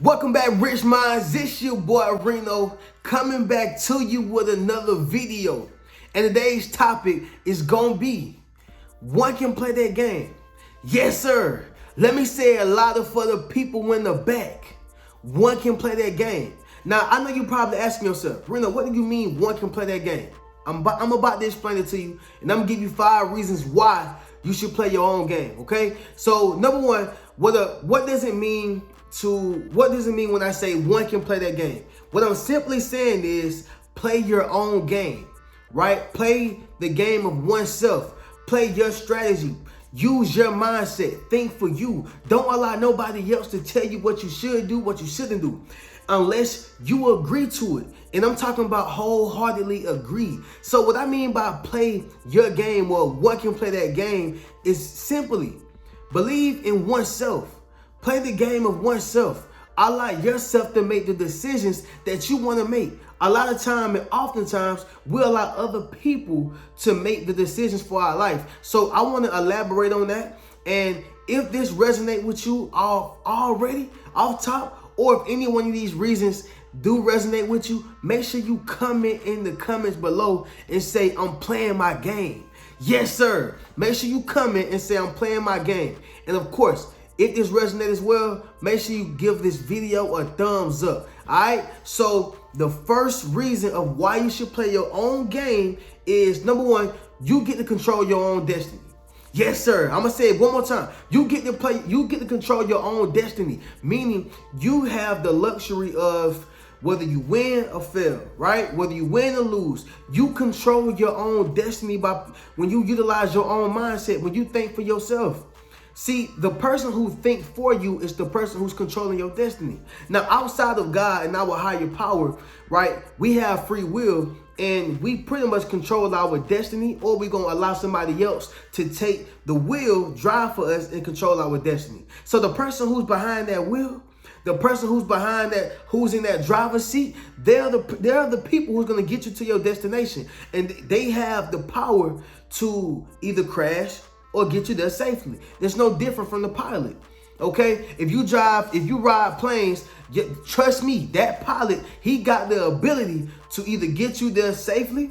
Welcome back, Rich Minds. This your boy Reno coming back to you with another video. And today's topic is gonna be one can play that game. Yes, sir. Let me say a lot of for the people in the back. One can play that game. Now, I know you probably asking yourself, Reno, what do you mean one can play that game? I'm about to explain it to you, and I'm gonna give you 5 reasons why you should play your own game. Okay? So, number one, what does it mean when I say one can play that game? What I'm simply saying is play your own game, right? Play the game of oneself. Play your strategy. Use your mindset. Think for you. Don't allow nobody else to tell you what you should do, what you shouldn't do, unless you agree to it. And I'm talking about wholeheartedly agree. So what I mean by play your game or one can play that game is simply believe in oneself. Play the game of oneself. Allow yourself to make the decisions that you want to make. A lot of time and oftentimes we allow other people to make the decisions for our life. So I want to elaborate on that. And if this resonates with you already off top, or if any one of these reasons do resonate with you, make sure you comment in the comments below and say, I'm playing my game. Yes, sir. Make sure you comment and say, I'm playing my game. And of course, if this resonates as well, make sure you give this video a thumbs up. All right. So the first reason of why you should play your own game is, number one, you get to control your own destiny. Yes, sir. I'm gonna say it one more time. You get to control your own destiny, meaning you have the luxury of whether you win or fail, right? Whether you win or lose, you control your own destiny when you utilize your own mindset, when you think for yourself. See, the person who thinks for you is the person who's controlling your destiny. Now, outside of God and our higher power, right, we have free will and we pretty much control our destiny, or we're going to allow somebody else to take the wheel, drive for us, and control our destiny. So the person who's behind that wheel, the person who's behind that, who's in that driver's seat, they're the people who's going to get you to your destination. And they have the power to either crash or get you there safely. It's no different from the pilot. Okay, if you ride planes, trust me, that pilot, he got the ability to either get you there safely,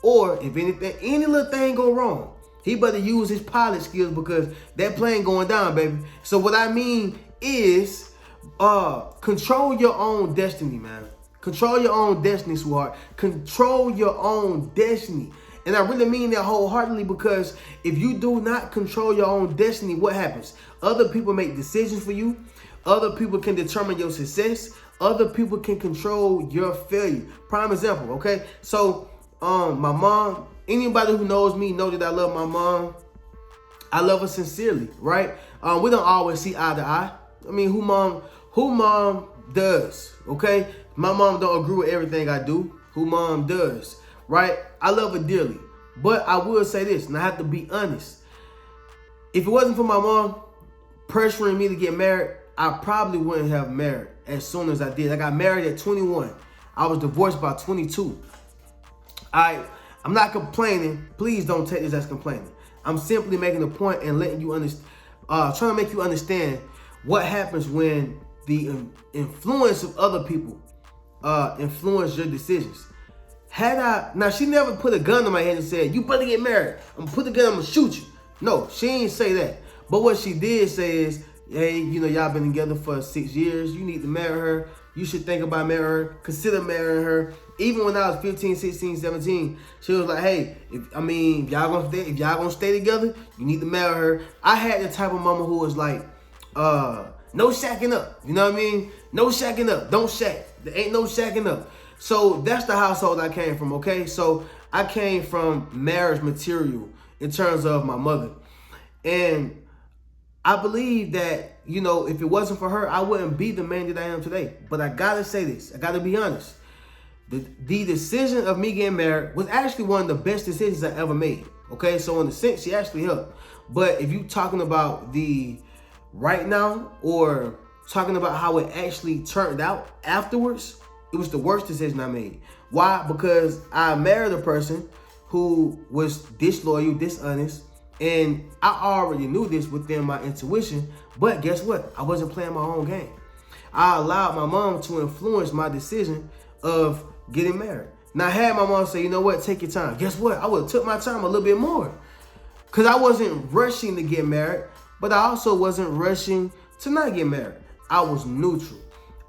or if any little thing go wrong, he better use his pilot skills because that plane going down, baby. So what I mean is, control your own destiny, man. Control your own destiny, sweetheart. Control your own destiny. And I really mean that wholeheartedly, because if you do not control your own destiny, what happens? Other people make decisions for you. Other people can determine your success. Other people can control your failure. Prime example, okay? So, my mom, anybody who knows me know that I love my mom. I love her sincerely, right? We don't always see eye to eye. I mean, who mom does, okay? My mom don't agree with everything I do. Who mom does, right? I love her dearly. But I will say this, and I have to be honest. If it wasn't for my mom pressuring me to get married, I probably wouldn't have married as soon as I did. I got married at 21. I was divorced by 22. I'm not complaining. Please don't take this as complaining. I'm simply making a point and letting you understand, trying to make you understand what happens when the influence of other people influence your decisions. Now she never put a gun to my head and said, you better get married. I'm gonna put the gun, I'm gonna shoot you. No, she ain't say that. But what she did say is, hey, y'all been together for 6 years. You need to marry her. You should think about marrying her. Consider marrying her. Even when I was 15, 16, 17, she was like, hey, if y'all gonna stay together, you need to marry her. I had the type of mama who was like, no shacking up. You know what I mean? No shacking up. Don't shack. There ain't no shacking up. So that's the household I came from, okay? So I came from marriage material in terms of my mother. And I believe that, if it wasn't for her, I wouldn't be the man that I am today. But I gotta say this, I gotta be honest. The decision of me getting married was actually one of the best decisions I ever made, okay? So in a sense, she actually helped. But if you talking about the right now, or talking about how it actually turned out afterwards, it was the worst decision I made. Why? Because I married a person who was disloyal, dishonest, and I already knew this within my intuition. But guess what? I wasn't playing my own game. I allowed my mom to influence my decision of getting married. Now, I had my mom say, you know what, take your time. Guess what? I would have took my time a little bit more. Because I wasn't rushing to get married, but I also wasn't rushing to not get married. I was neutral.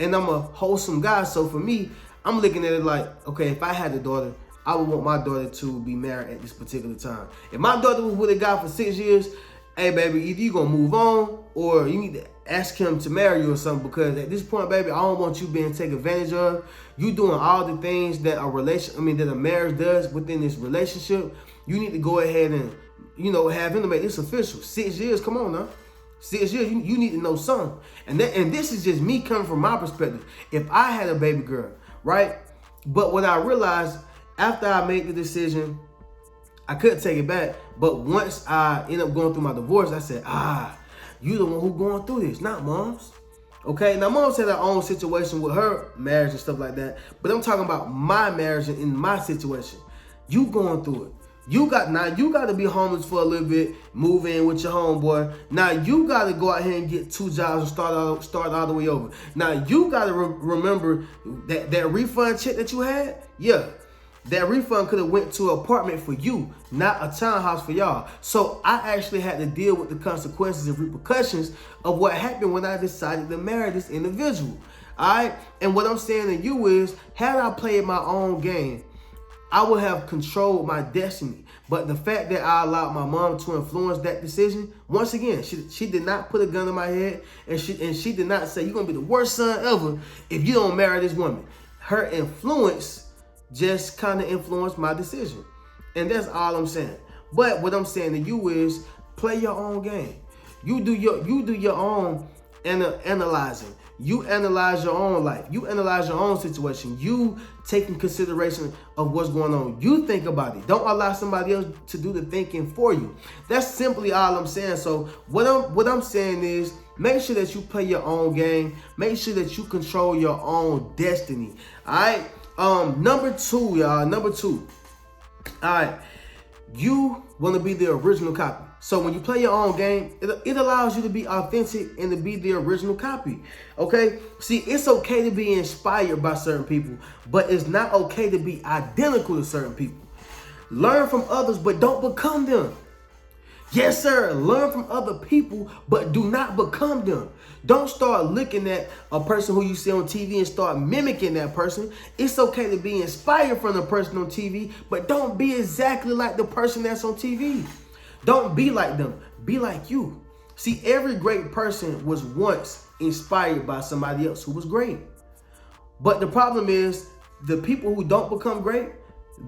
And I'm a wholesome guy, so for me, I'm looking at it like, okay, if I had a daughter, I would want my daughter to be married at this particular time. If my daughter was with a guy for 6 years, hey, baby, either you going to move on or you need to ask him to marry you or something, because at this point, baby, I don't want you being taken advantage of. You doing all the things that that a marriage does within this relationship. You need to go ahead and, have him to make this official. 6 years, come on now. 6 years, you need to know something. And this is just me coming from my perspective. If I had a baby girl, right? But what I realized after I made the decision, I couldn't take it back. But once I ended up going through my divorce, I said, you the one who going through this, not mom's. Okay, now mom's had her own situation with her marriage and stuff like that. But I'm talking about my marriage and in my situation. You going through it. You got to be homeless for a little bit, move in with your homeboy. Now you got to go out here and get 2 jobs and start all the way over. Now you got to remember that refund check that you had. Yeah, that refund could have went to an apartment for you, not a townhouse for y'all. So I actually had to deal with the consequences and repercussions of what happened when I decided to marry this individual. All right, and what I'm saying to you is, had I played my own game, I would have controlled my destiny. But the fact that I allowed my mom to influence that decision, once again, she did not put a gun in my head, and she did not say, you're going to be the worst son ever if you don't marry this woman. Her influence just kind of influenced my decision. And that's all I'm saying. But what I'm saying to you is, play your own game. You do your own analyzing. You analyze your own life. You analyze your own situation. You take in consideration of what's going on. You think about it. Don't allow somebody else to do the thinking for you. That's simply all I'm saying. So what I'm saying is, make sure that you play your own game. Make sure that you control your own destiny. All right. Number 2, y'all. Number 2. All right. You want to be the original copy. So when you play your own game, it allows you to be authentic and to be the original copy. Okay? See, it's okay to be inspired by certain people, but it's not okay to be identical to certain people. Learn from others, but don't become them. Yes, sir. Learn from other people, but do not become them. Don't start looking at a person who you see on TV and start mimicking that person. It's okay to be inspired from the person on TV, but don't be exactly like the person that's on TV. Don't be like them. Be like you. See, every great person was once inspired by somebody else who was great. But the problem is, the people who don't become great,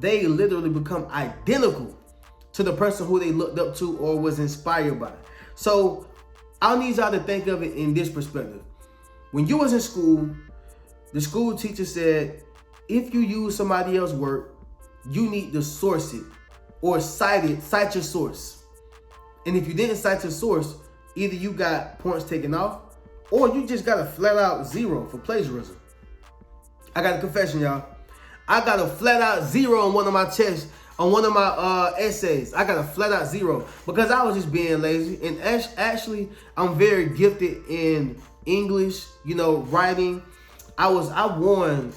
they literally become identical to the person who they looked up to or was inspired by. So I need y'all to think of it in this perspective. When you was in school, the school teacher said, if you use somebody else's work, you need to source it or cite your source. And if you didn't cite your source, either you got points taken off or you just got a flat out 0 for plagiarism. I got a confession, y'all. I got a flat out 0 on one of my tests. On one of my essays, I got a flat out 0 because I was just being lazy. And actually, I'm very gifted in English, writing. I won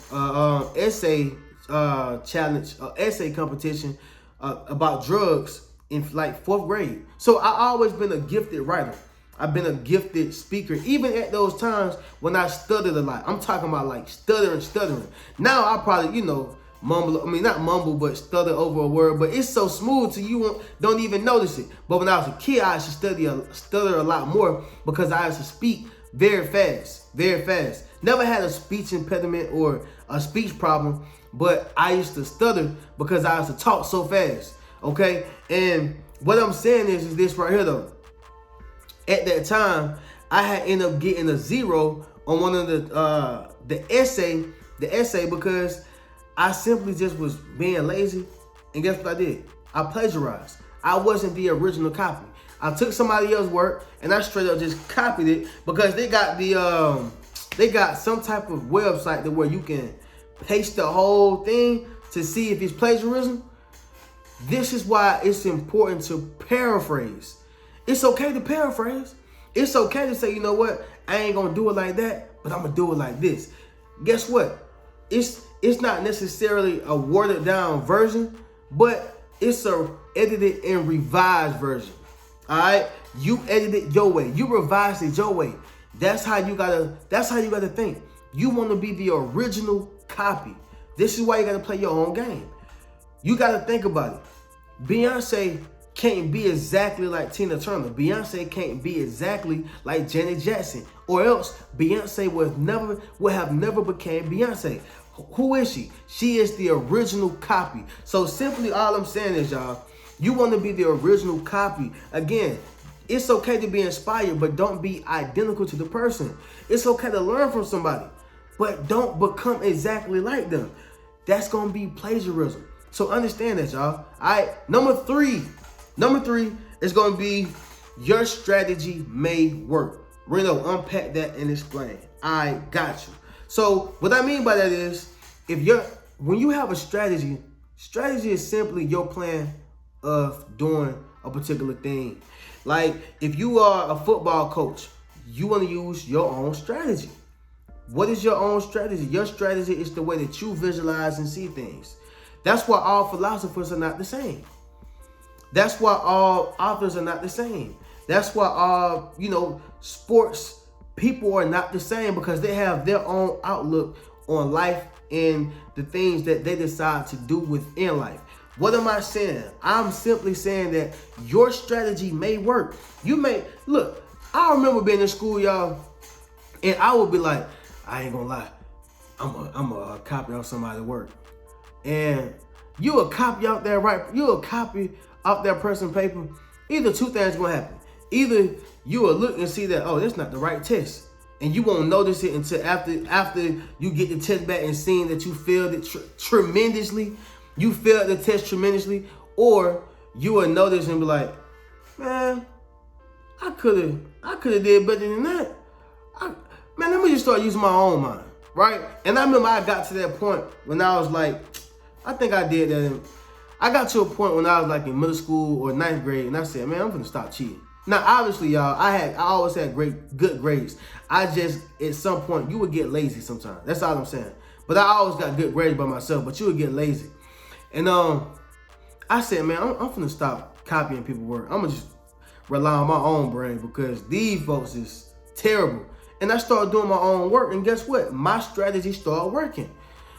essay challenge, essay competition about drugs in like 4th grade. So I always been a gifted writer. I've been a gifted speaker, even at those times when I stuttered a lot. I'm talking about like stuttering. Now I probably, not mumble, but stutter over a word. But it's so smooth to you don't even notice it. But when I was a kid, I used to stutter a lot more because I used to speak very fast. Never had a speech impediment or a speech problem, but I used to stutter because I used to talk so fast. Okay? And what I'm saying is this right here though. At that time, I had ended up getting a 0 on one of the essay because I simply just was being lazy, and guess what I did? I plagiarized. I wasn't the original copy. I took somebody else's work and I straight up just copied it because they got they got some type of website that where you can paste the whole thing to see if it's plagiarism. This is why it's important to paraphrase. It's okay to paraphrase. It's okay to say, you know what? I ain't gonna do it like that, but I'm gonna do it like this. Guess what? It's not necessarily a watered down version, but it's a edited and revised version. All right, you edited your way, you revised it your way. That's how you gotta think. You want to be the original copy. This is why you gotta play your own game. You gotta think about it. Beyonce can't be exactly like Tina Turner. Beyonce can't be exactly like Janet Jackson, or else Beyonce would have never became Beyonce. Who is she? She is the original copy. So simply all I'm saying is, y'all, you want to be the original copy. Again, it's okay to be inspired, but don't be identical to the person. It's okay to learn from somebody, but don't become exactly like them. That's going to be plagiarism. So understand that, y'all. All right, number three is going to be your strategy may work. Reno, unpack that and explain. I got you. So what I mean by that is, when you have a strategy is simply your plan of doing a particular thing. Like if you are a football coach, you want to use your own strategy. What is your own strategy? Your strategy is the way that you visualize and see things. That's why all philosophers are not the same. That's why all authors are not the same. That's why all, sports people are not the same, because they have their own outlook on life and the things that they decide to do within life. What am I saying? I'm simply saying that your strategy may work. Look, I remember being in school, y'all, and I would be like, I ain't gonna lie, I'm a copy of somebody's work. And you a copy out there, right? You a copy out that person's paper. Either two things gonna happen. Either you will look and see that, oh, that's not the right test, and you won't notice it until after you get the test back and seeing that you failed it tremendously. You failed the test tremendously, or you will notice and be like, man, I could have did better than that. Man, let me just start using my own mind, right? And I remember I got to that point when I was like, I think I did that. I got to a point when I was like in middle school or ninth grade, and I said, man, I'm gonna stop cheating. Now, obviously, y'all, I always had good grades. I just, at some point, you would get lazy sometimes. That's all I'm saying. But I always got good grades by myself, but you would get lazy. And I said, man, I'm finna stop copying people's work. I'm gonna just rely on my own brain, because these folks is terrible. And I started doing my own work, and guess what? My strategy started working.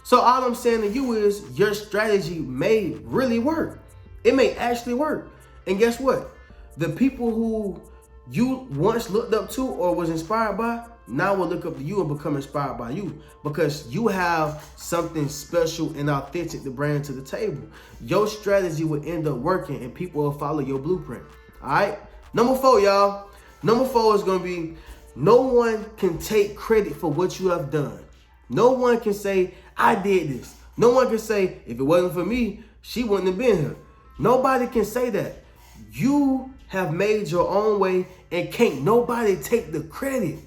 So all I'm saying to you is your strategy may really work. It may actually work. And guess what? The people who you once looked up to or was inspired by now will look up to you and become inspired by you, because you have something special and authentic to bring to the table. Your strategy will end up working, and people will follow your blueprint. All right. Number 4, y'all. Number 4 is going to be, no one can take credit for what you have done. No one can say, I did this. No one can say, if it wasn't for me, she wouldn't have been here. Nobody can say that. You have made your own way, and can't nobody take the credit.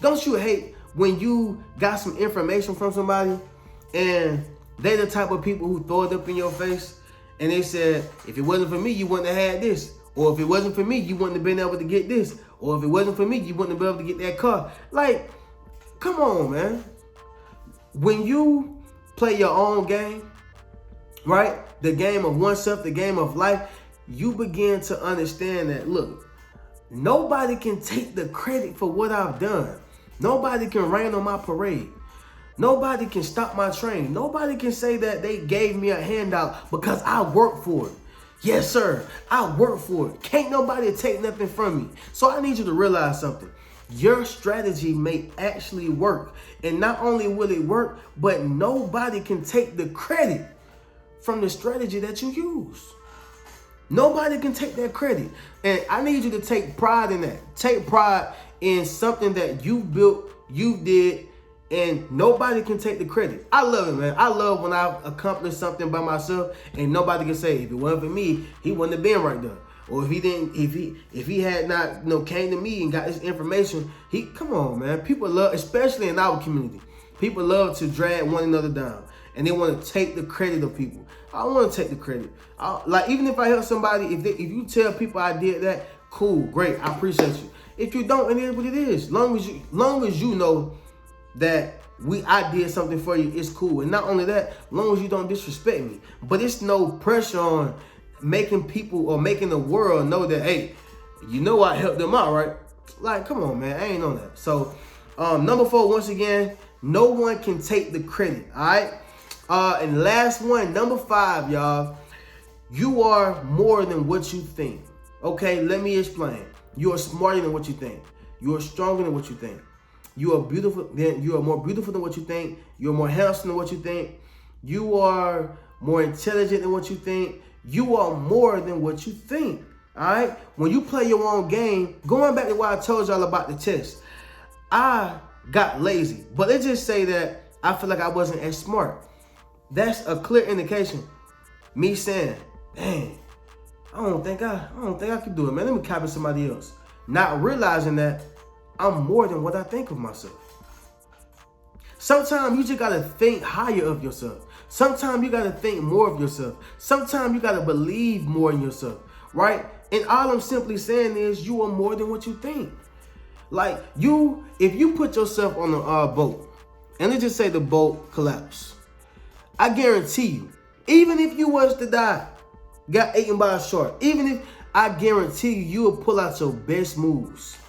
Don't you hate when you got some information from somebody and they the type of people who throw it up in your face and they said, if it wasn't for me, you wouldn't have had this. Or if it wasn't for me, you wouldn't have been able to get this. Or if it wasn't for me, you wouldn't have been able to get that car. Like, come on, man. When you play your own game, right? The game of oneself, the game of life, you begin to understand that, look, nobody can take the credit for what I've done. Nobody can rain on my parade. Nobody can stop my train. Nobody can say that they gave me a handout because I worked for it. Yes, sir, I worked for it. Can't nobody take nothing from me. So I need you to realize something. Your strategy may actually work. And not only will it work, but nobody can take the credit from the strategy that you use. Nobody can take that credit. And I need you to take pride in that. Take pride in something that you built, you did, and nobody can take the credit. I love it, man. I love when I accomplish something by myself and nobody can say, if it wasn't for me, he wouldn't have been right there. Or if he had not, came to me and got this information, come on, man. People love, especially in our community, people love to drag one another down, and they want to take the credit of people. I don't want to take the credit. Like, even if I help somebody, if you tell people I did that, cool, great, I appreciate you. If you don't, it is what it is. Long as you know that I did something for you, it's cool. And not only that, long as you don't disrespect me. But it's no pressure on making people or making the world know that, hey, you know I helped them out, right? Like, come on, man. I ain't on that. So, number 4, once again, no one can take the credit, all right? And last one, number 5, y'all. You are more than what you think. Okay, let me explain. You are smarter than what you think. You are stronger than what you think. You are beautiful. You are more beautiful than what you think. You are more handsome than what you think. You are more intelligent than what you think. You are more than what you think. All right. When you play your own game, going back to what I told y'all about the test, I got lazy, but let's just say that I feel like I wasn't as smart. That's a clear indication. Me saying, dang, I don't think I can do it, man. Let me copy somebody else. Not realizing that I'm more than what I think of myself. Sometimes you just gotta think higher of yourself. Sometimes you gotta think more of yourself. Sometimes you gotta believe more in yourself, right? And all I'm simply saying is you are more than what you think. Like if you put yourself on a boat, and let's just say the boat collapsed, I guarantee you, even if you was to die, got eaten by a shark, I guarantee you will pull out your best moves.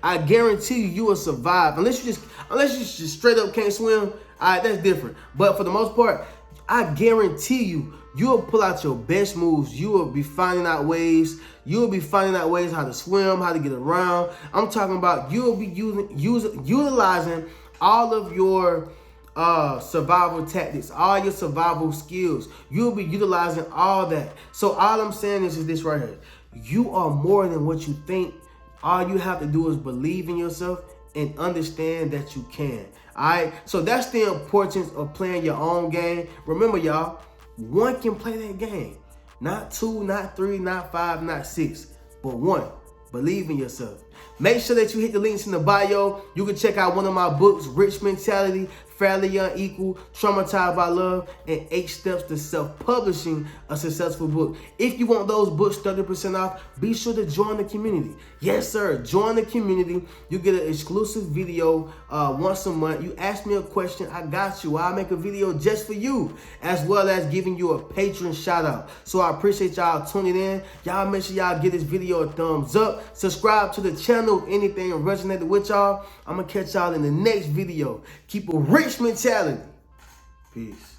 I guarantee you will survive. Unless you just straight up can't swim, all right, that's different. But for the most part, I guarantee you'll pull out your best moves. You will be finding out ways. You will be finding out ways how to swim, how to get around. I'm talking about you will be utilizing all of your survival tactics, all your survival skills. You'll be utilizing all that. So all I'm saying is this right here. You are more than what you think. All you have to do is believe in yourself and understand that you can. All right. So that's the importance of playing your own game. Remember, y'all, one can play that game. Not 2, not 3, not 5, not 6, but 1. Believe in yourself. Make sure that you hit the links in the bio. You can check out one of my books, Rich Mentality, Fairly Unequal, Traumatized by Love, and 8 Steps to Self-Publishing a Successful Book. If you want those books 30% off, be sure to join the community. Yes, sir. Join the community. You get an exclusive video once a month. You ask me a question, I got you. I'll make a video just for you, as well as giving you a patron shout out. So I appreciate y'all tuning in. Y'all make sure y'all give this video a thumbs up. Subscribe to the channel if anything resonated with y'all. I'm going to catch y'all in the next video. Keep a rich mentality. Peace.